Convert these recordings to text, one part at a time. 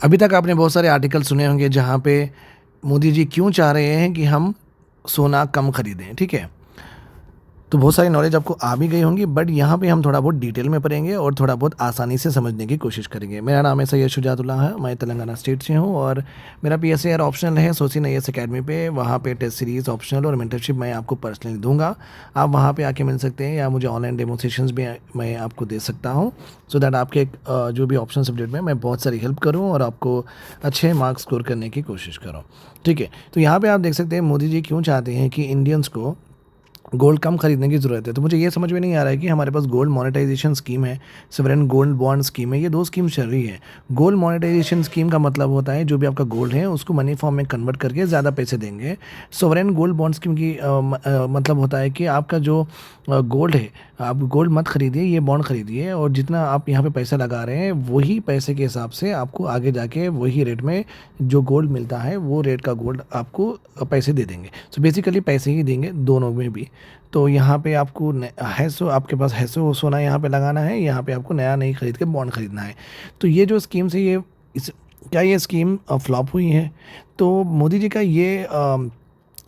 अभी तक आपने बहुत सारे आर्टिकल सुने होंगे जहाँ पे मोदी जी क्यों चाह रहे हैं कि हम सोना कम खरीदें, ठीक है? तो बहुत सारी नॉलेज आपको आ भी गई होंगी, बट यहाँ पे हम थोड़ा बहुत डिटेल में पढ़ेंगे और थोड़ा बहुत आसानी से समझने की कोशिश करेंगे। मेरा नाम है सैयद शुजातुल्लाह है, मैं तेलंगाना स्टेट से हूँ और मेरा PSAR ऑप्शनल है सोसिन IAS अकेडमी पे। वहाँ पे टेस्ट सीरीज़ ऑप्शनल और मेंटरशिप मैं आपको पर्सनली दूंगा। आप वहाँ पे आके मिल सकते हैं या मुझे ऑनलाइन डेमोस्ट्रेशंस भी मैं आपको दे सकता हूँ, सो दैट आपके जो भी ऑप्शन सब्जेक्ट में मैं बहुत सारी हेल्प करूँ और आपको अच्छे मार्क्स स्कोर करने की कोशिश करूँ, ठीक है? तो यहाँ पर आप देख सकते हैं मोदी जी क्यों चाहते हैं कि इंडियंस को गोल्ड कम खरीदने की ज़रूरत है। तो मुझे ये समझ में नहीं आ रहा है कि हमारे पास गोल्ड मोनेटाइजेशन स्कीम है, सॉवरेन गोल्ड बॉन्ड स्कीम है, ये 2 स्कीम चल रही है। गोल्ड मोनेटाइजेशन स्कीम का मतलब होता है जो भी आपका गोल्ड है उसको मनी फॉर्म में कन्वर्ट करके ज़्यादा पैसे देंगे। सॉवरेन गोल्ड बॉन्ड स्कीम की मतलब होता है कि आपका जो गोल्ड है, आप गोल्ड मत खरीदिए, ये बॉन्ड खरीदिए और जितना आप यहाँ पे पैसा लगा रहे हैं वही पैसे के हिसाब से आपको आगे जाके वही रेट में जो गोल्ड मिलता है वो रेट का गोल्ड आपको पैसे दे देंगे। सो बेसिकली पैसे ही देंगे दोनों में भी। तो यहाँ पे आपको है सो आपके पास है सो सोना यहाँ पे लगाना है, यहाँ पे आपको नया नहीं खरीद के बॉन्ड खरीदना है। तो ये जो स्कीम से ये इस क्या ये स्कीम फ्लॉप हुई है? तो मोदी जी का ये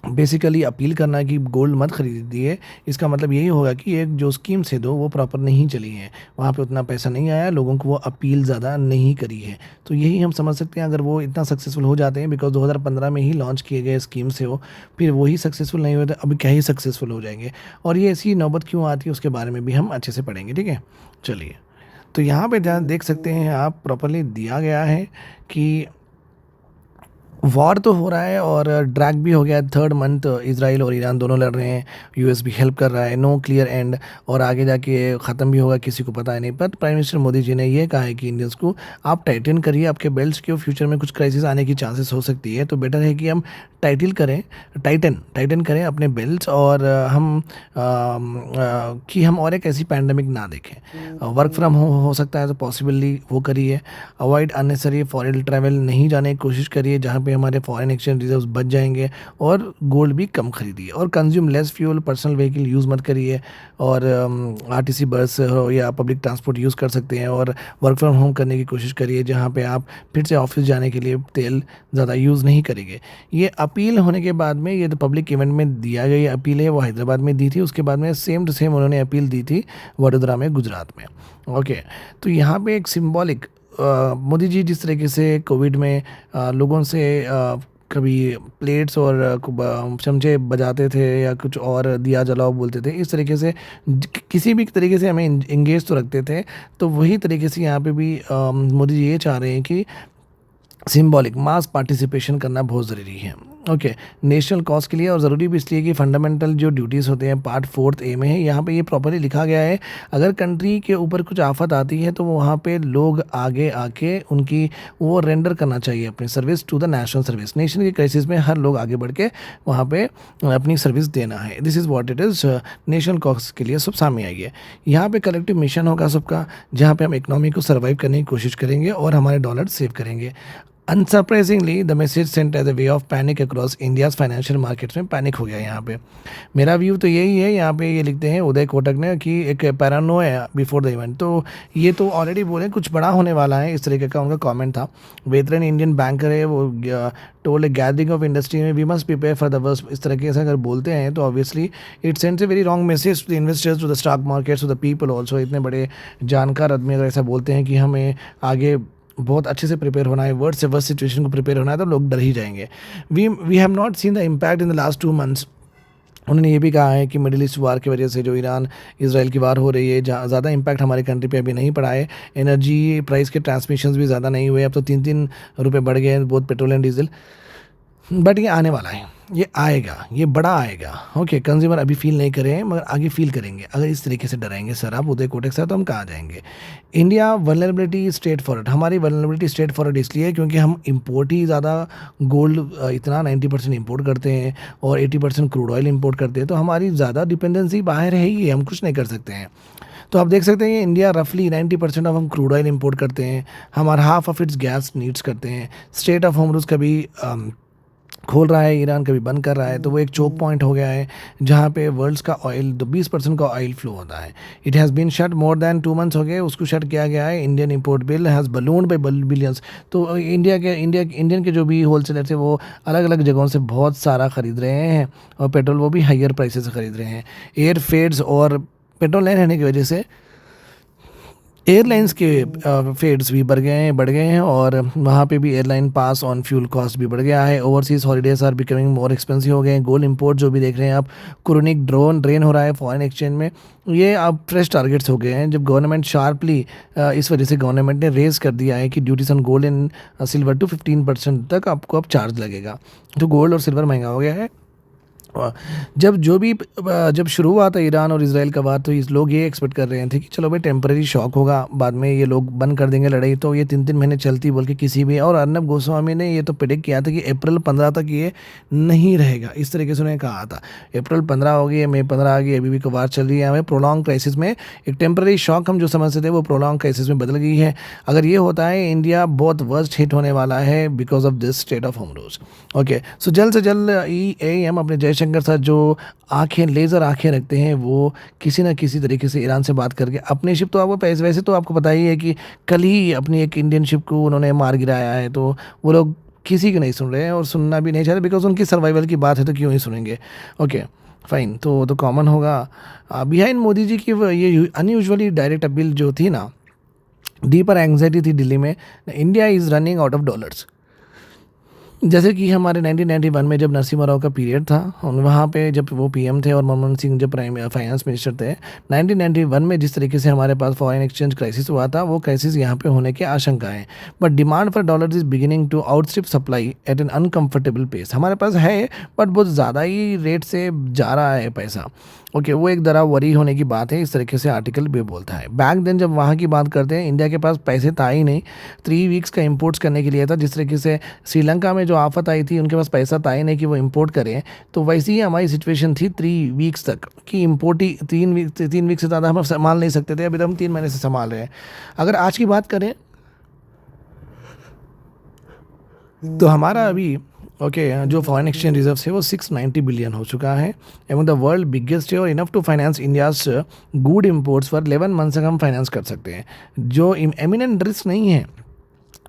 बेसिकली अपील करना है कि गोल्ड मत खरीदिए, इसका मतलब यही होगा कि एक जो स्कीम से दो वो प्रॉपर नहीं चली है, वहाँ पे उतना पैसा नहीं आया, लोगों को वो अपील ज़्यादा नहीं करी है। तो यही हम समझ सकते हैं अगर वो इतना सक्सेसफुल हो जाते हैं, बिकॉज 2015 में ही लॉन्च किए गए स्कीम से हो, फिर वही सक्सेसफुल नहीं हुए तो अभी क्या ही सक्सेसफुल हो जाएंगे। और ये ऐसी नौबत क्यों आती है उसके बारे में भी हम अच्छे से पढ़ेंगे, ठीक है? चलिए, तो यहाँ पे ध्यान देख सकते हैं आप, प्रॉपरली दिया गया है कि वॉर तो हो रहा है और ड्रैग भी हो गया है। 3rd मंथ इजराइल और ईरान दोनों लड़ रहे हैं, यूएस भी हेल्प कर रहा है, नो क्लियर एंड, और आगे जाके ख़त्म भी होगा किसी को पता है नहीं। पर प्राइम मिनिस्टर मोदी जी ने ये कहा है कि इंडियंस को आप टाइटन करिए आपके बेल्ट्स के, फ्यूचर में कुछ क्राइसिस आने की चांसेस हो सकती है, तो बेटर है कि हम टाइटन टाइटन करें अपने बेल्ट्स और कि हम और एक ऐसी पैंडमिक ना देखें। वर्क फ्रॉम होम हो सकता है तो पॉसिबली वो करिए। अवॉइड अननेसरी फॉरेन ट्रैवल, नहीं जाने की कोशिश करिए जहाँ पे हमारे फॉरेन एक्सचेंज रिजर्व्स बच जाएंगे। और गोल्ड भी कम खरीदिए और consume less fuel, personal vehicle use मत करिए और RTC बस हो या पब्लिक ट्रांसपोर्ट यूज़ कर सकते हैं। और वर्क फ्रॉम होम करने की कोशिश करिए जहाँ पे आप फिर से ऑफिस जाने के लिए तेल ज़्यादा यूज़ नहीं करेंगे। ये अपील होने के बाद में, ये तो पब्लिक इवेंट में दिया गई अपील है, वो हैदराबाद में दी थी, उसके बाद में सेम टू सेम उन्होंने अपील दी थी वडोदरा में, गुजरात में। ओके, तो यहाँ पे एक सिंबॉलिक मोदी जी जिस तरीके से कोविड में लोगों से कभी प्लेट्स और चमचे बजाते थे या कुछ और दिया जलाओ बोलते थे, इस तरीके से किसी भी तरीके से हमें इंगेज तो रखते थे। तो वही तरीके से यहाँ पे भी मोदी जी ये चाह रहे हैं कि सिंबॉलिक मास पार्टिसिपेशन करना बहुत ज़रूरी है। ओके, नेशनल कॉज के लिए, और ज़रूरी भी इसलिए कि फंडामेंटल जो ड्यूटीज़ होते हैं पार्ट 4 ए में है, यहाँ पे ये प्रॉपर्ली लिखा गया है। अगर कंट्री के ऊपर कुछ आफत आती है तो वहाँ पे लोग आगे आके उनकी वो रेंडर करना चाहिए अपनी service to the national service. Nation के क्राइसिस में हर लोग आगे बढ़ के वहाँ पे अपनी सर्विस देना है। This is what it is. National cause के लिए सब सामने आई है। यहाँ पे कलेक्टिव मिशन होगा सबका, जहाँ पे हम इकोनॉमी को सर्वाइव करने की कोशिश करेंगे और हमारे डॉलर सेव करेंगे। Unsurprisingly the message sent as a way of panic across India's financial markets में पैनिक हो गया यहाँ पे। मेरा व्यू तो यही है, यहाँ पे ये लिखते हैं उदय कोटक ने कि एक पैरानोया बिफोर द इवेंट। तो ये तो ऑलरेडी बोले कुछ बड़ा होने वाला है, इस तरीके का उनका कमेंट था। वेतरन इंडियन बैंकर है वो, टोल गैदरिंग ऑफ इंडस्ट्री में we must prepare for the worst, इस तरीके से अगर बोलते हैं तो obviously it sends a very wrong message to the investors, to the stock markets, to the people also. इतने बड़े जानकार आदमी अगर ऐसा बोलते हैं कि हमें आगे बहुत अच्छे से प्रिपेयर होना है, वर्ड से वर्स्ट सिचुएशन को प्रिपेयर होना है, तो लोग डर ही जाएंगे। We have not seen the impact in the last 2 months. उन्होंने ये भी कहा है कि मिडिल ईस्ट वार की वजह से जो ईरान इसराइल की वार हो रही है, जहाँ ज़्यादा इम्पैक्ट हमारे कंट्री पे अभी नहीं पड़ा है। एनर्जी प्राइस के ट्रांसमिशंस भी ज़्यादा नहीं हुए, अब तो 3-3 रुपये बढ़ गए हैं बहुत पेट्रोल एंड डीजल। बट ये आने वाला है, ये आएगा, ये बड़ा आएगा। ओके, कंज्यूमर अभी फील नहीं करे हैं मगर आगे फील करेंगे। अगर इस तरीके से डराएंगे सर आप उदय कोटक सर, तो हम कहाँ जाएंगे? इंडिया वल्नरेबिलिटी स्ट्रेट फॉरवर्ड, हमारी वल्नरेबिलिटी स्ट्रेट फॉरवर्ड इसलिए क्योंकि हम इंपोर्ट ही ज़्यादा गोल्ड इतना 90% इंपोर्ट करते हैं और 80% क्रूड ऑयल इंपोर्ट करते हैं, तो हमारी ज़्यादा डिपेंडेंसी बाहर है ही, हम कुछ नहीं कर सकते हैं। तो आप देख सकते हैं इंडिया रफली 90% ऑफ हम क्रूड ऑयल इंपोर्ट करते हैं, हमारा half of its gas needs करते हैं। स्टेट ऑफ होमरूज कभी खोल रहा है ईरान, कभी बंद कर रहा है, तो वो एक चोक पॉइंट हो गया है जहाँ पे वर्ल्ड्स का ऑयल 20% का ऑयल फ्लो होता है। It has been shut more than 2 months हो गए, उसको शट किया गया है। Indian import bill has ballooned by billions. तो इंडियन के जो भी होलसेलर थे वो अलग अलग जगहों से बहुत सारा ख़रीद रहे हैं, और पेट्रोल वो भी हायर प्राइसेस से ख़रीद रहे हैं। एयर फेड्स और पेट्रोल नहीं रहने की वजह से एयरलाइंस के फेड्स भी बढ़ गए हैं और वहाँ पे भी airline pass on fuel cost भी बढ़ गया है। Overseas holidays are becoming more expensive हो गए हैं। गोल्ड इंपोर्ट जो भी देख रहे हैं आप, क्रोनिक ड्रेन हो रहा है फॉरेन एक्सचेंज में। ये अब फ्रेश टारगेट्स हो गए हैं जब गवर्नमेंट शार्पली इस वजह से गवर्नमेंट ने रेज़ कर दिया है कि duties on gold and silver to 15% तक आपको अब चार्ज लगेगा। तो गोल्ड और सिल्वर महंगा हो गया है। जब शुरू हुआ था ईरान और इजराइल का बात, तो इस लोग ये एक्सपेक्ट कर रहे थे कि चलो भाई टेम्परेरी शॉक होगा, बाद में ये लोग बंद कर देंगे लड़ाई, तो ये 3 3 महीने चलती बोल के किसी भी। और अर्नब गोस्वामी ने ये तो प्रेडिक्ट किया था कि अप्रैल 15 तक ये नहीं रहेगा, इस तरीके से उन्होंने कहा था। अप्रैल 15 हो गई, मई 15 आ गई, अभी भी कबार चल रही है। हमें प्रोलॉन्ग क्राइसिस में एक टेम्परेरी शॉक हम जो समझते थे वो प्रोलॉन्ग क्राइसिस में बदल गई है। अगर ये होता है, इंडिया बहुत वर्स्ट हिट होने वाला है because of this state of होमरोज। ओके, सो जल्द से जल्द EAM अपने जयशंकर साथ जो लेज़र आंखें रखते हैं, वो किसी ना किसी तरीके से ईरान से बात करके अपनी शिप, तो आपको वैसे तो आपको पता ही है कि कल ही अपनी एक इंडियन शिप को उन्होंने मार गिराया है, तो वो लोग किसी की नहीं सुन रहे हैं और सुनना भी नहीं चाहते, बिकॉज उनकी सर्वाइवल की बात है तो क्यों ही सुनेंगे। ओके फाइन, तो कॉमन होगा। बिहाइंड मोदी जी की ये अनयूजुअली डायरेक्ट अपील जो थी ना, डीपर एंग्जाइटी थी दिल्ली में, India is running out of dollars. जैसे कि हमारे 1991 में जब नरसिम्हा राव का पीरियड था, और वहाँ पे जब वो PM थे और मनमोहन सिंह जब फाइनेंस मिनिस्टर थे, 1991 में जिस तरीके से हमारे पास फॉरेन एक्सचेंज क्राइसिस हुआ था, वो क्राइसिस यहाँ पे होने की आशंका है। But demand for dollar is beginning to outstrip supply at an uncomfortable pace. हमारे पास है बट बहुत ज़्यादा ही रेट से जा रहा है पैसा। ओके, वो एक तरह वरी होने की बात है, इस तरीके से आर्टिकल भी बोलता है। बैक देन जब वहाँ की बात करते हैं, इंडिया के पास पैसे था ही नहीं 3 वीक्स का इंपोर्ट्स करने के लिए था। जिस तरीके से श्रीलंका में जो आफत आई थी, उनके पास पैसा था ही नहीं कि वो इंपोर्ट करें, तो वैसी ही हमारी सिचुएशन थी 3 वीक्स तक कि इंपोर्ट ही 3 वीक से ज़्यादा हम संभाल नहीं सकते थे। अभी तो हम 3 महीने से संभाल रहे हैं। अगर आज की बात करें तो हमारा अभी जो फॉरेन एक्सचेंज रिजर्व है वो 690 बिलियन हो चुका है, एवं द वर्ल्ड बिगेस्ट है, और enough to finance India's good imports for 11 month तक हम फाइनेंस कर सकते हैं, जो एमिनेंट रिस्क नहीं है।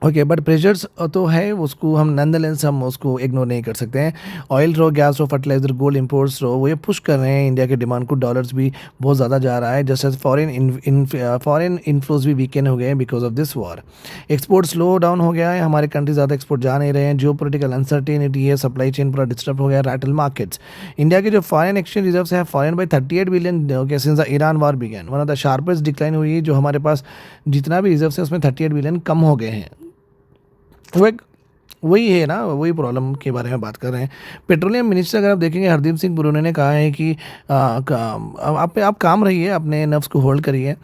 ओके, बट प्रेशर्स तो है, उसको हम नंदलेंस हम उसको इग्नोर नहीं कर सकते हैं। ऑयल रो, गैस रो, फर्टिलाइजर, गोल्ड इंपोर्ट्स रो, वो ये पुश कर रहे हैं इंडिया के डिमांड को। डॉलर्स भी बहुत ज़्यादा जा रहा है, जस्ट एज फॉरेन इन्फ्लोज भी वीकेंड हो गए हैं because of this war. Export slow down हो गया है, हमारे कंट्री ज़्यादा एक्सपोर्ट जा नहीं रहे हैं। जियो पोलिटिकल अनसर्टेनिटी है, सप्लाई चेन पूरा डिस्टर्ब हो गया, रैटल मार्केट्स। इंडिया के जो फॉरेन एक्सचेंज रिजर्व्स है foreign by 38 billion since the Iran war began. One of the sharpest decline हुई है, जो हमारे पास जितना भी रिजर्व है उसमें 38 बिलियन कम हो गए हैं। वो एक वही है ना, वही प्रॉब्लम के बारे में बात कर रहे हैं। पेट्रोलियम मिनिस्टर अगर आप देखेंगे, हरदीप सिंह पुरी ने कहा है कि आप काम रहिए, अपने नफ्स को होल्ड करिए,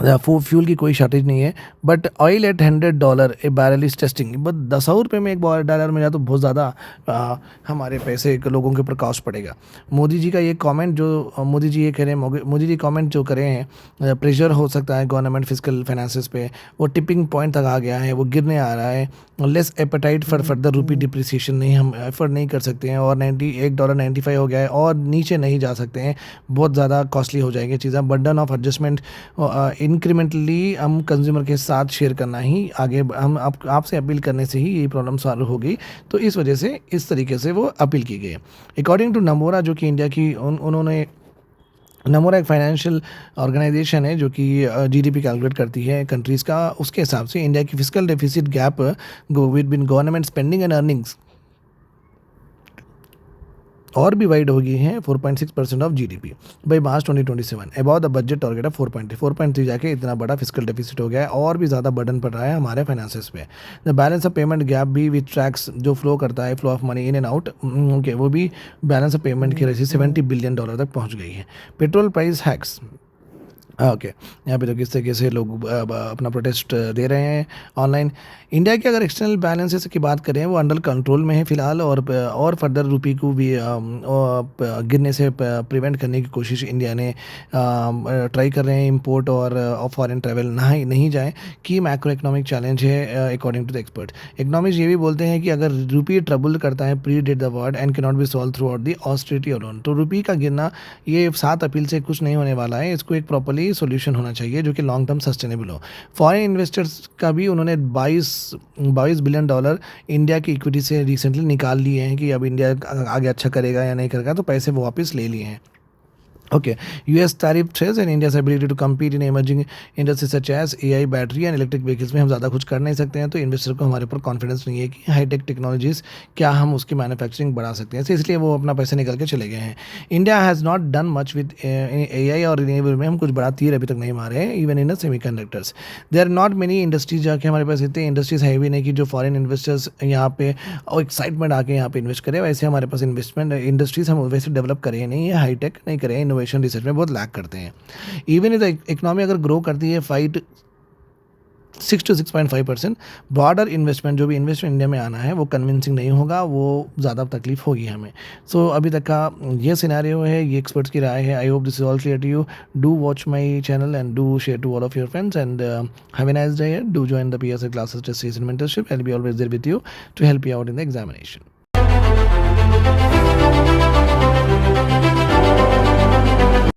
फ्यूल की कोई शॉर्टेज नहीं है। But oil eight $100 A barrel is testing, बस 10 रुपये में एक $1 मिला तो बहुत ज़्यादा हमारे पैसे लोगों के ऊपर कॉस्ट पड़ेगा। मोदी जी का ये कमेंट जो मोदी जी ये कह रहे हैं, मोदी जी कमेंट जो करे हैं, प्रेशर हो सकता है गवर्नमेंट फिजिकल फाइनेंसेस पे, वो टिपिंग पॉइंट तक आ गया है, वो गिरने आ रहा है। लेस एपेटाइट फॉर फर्दर रूपी डिप्रिसिएशन नहीं, हम एफर्ट नहीं कर सकते हैं, और $1.95 हो गया है और नीचे नहीं जा सकते हैं, बहुत ज़्यादा कॉस्टली हो जाएंगी चीज़ें। बर्डन ऑफ एडजस्टमेंट इंक्रीमेंटली हम कंज्यूमर के साथ शेयर करना ही आगे, हम आपसे अपील करने से ही ये प्रॉब्लम सॉल्व होगी। तो इस वजह से इस तरीके से वो अपील की गई। अकॉर्डिंग टू नमोरा, जो कि इंडिया की उन्होंने नमोरा एक फाइनेंशियल ऑर्गेनाइजेशन है जो कि GDP कैलकुलेट करती है कंट्रीज़ का, उसके हिसाब से इंडिया की physical deficit gap between government spending and earnings और भी वाइड हो गई हैं 4.6% of GDP by March 2027, about the budget target of 4.3 जाके इतना बड़ा फिजिकल डेफिसिट हो गया है, और भी ज़्यादा बर्डन पड़ रहा है हमारे फाइनेंसेस पे। The balance of payment gap भी विच ट्रैक्स जो फ्लो करता है, flow of money in and out, okay, वो भी बैलेंस ऑफ पेमेंट की वजह से $70 बिलियन तक पहुँच गई है। पेट्रोल प्राइस हैक्स, ओके, यहाँ पे तो किस तरीके से लोग अपना प्रोटेस्ट दे रहे हैं ऑनलाइन। इंडिया के अगर एक्सटर्नल बैलेंसेस की बात करें, वो अंडर कंट्रोल में है फिलहाल, और फर्दर रुपी को भी गिरने से प्रिवेंट करने की कोशिश इंडिया ने ट्राई कर रहे हैं। इंपोर्ट और फॉरेन ट्रैवल नहीं जाए कि मैक्रो इकोनॉमिक चैलेंज है according to the expert. Economics ये भी बोलते हैं कि अगर रुपी ट्रबल करता है predate the war and can not be solve throughout the austerity alone, तो रुपी का गिरना ये 7 अप्रैल से कुछ नहीं होने वाला है। इसको एक प्रॉपर्ली सॉल्यूशन होना चाहिए जो कि लॉन्ग टर्म सस्टेनेबल हो। फॉरेन इन्वेस्टर्स का भी उन्होंने 22 बिलियन डॉलर इंडिया की इक्विटी से रिसेंटली निकाल लिए हैं कि अब इंडिया आगे अच्छा करेगा या नहीं करेगा, तो पैसे वो वापस ले लिए हैं। Okay, US tariff threats and India's ability to compete in emerging industries such as AI, battery and electric vehicles में हम ज़्यादा कुछ कर नहीं सकते हैं, तो इन्वेस्टर को हमारे ऊपर कॉन्फिडेंस नहीं है कि हाईटेक टेक्नोलॉजीज़ क्या हम उसकी मैन्युफैक्चरिंग बढ़ा सकते हैं, तो इसलिए वो अपना पैसे निकल के चले गए हैं। India has not done much with AI और रिन्यूएबल में हम कुछ बड़ा तीर अभी तक नहीं मारे हैं, even in semiconductors. There are not many industries जाके हमारे पास इतने इंडस्ट्रीज है भी नहीं कि जो फॉरेन इन्वेस्टर्स यहाँ पे और एक्साइटमेंट आके यहाँ पे इन्वेस्ट करें। वैसे हमारे पास इन्वेस्टमेंट इंडस्ट्रीज हम वैसे डेवलप करें नहीं है, हाईटेक नहीं करें, इनोवेशन रिसर्च में बहुत लैक करते हैं। इवन इफ इकोनॉमी अगर ग्रो करती है 6 to 6.5%, ब्रॉडर इन्वेस्टमेंट जो भी इन्वेस्टमेंट इंडिया में आना है वो कन्विंसिंग नहीं होगा, वो ज़्यादा तकलीफ होगी हमें। सो अभी तक का ये सिनेरियो है, ये एक्सपर्ट्स की राय है। I hope this is all clear to you. Do watch my channel and do share to all of your friends and have a nice day. Do join the PSI classes, test season mentorship. I'll be always there with you to help you out in the examination.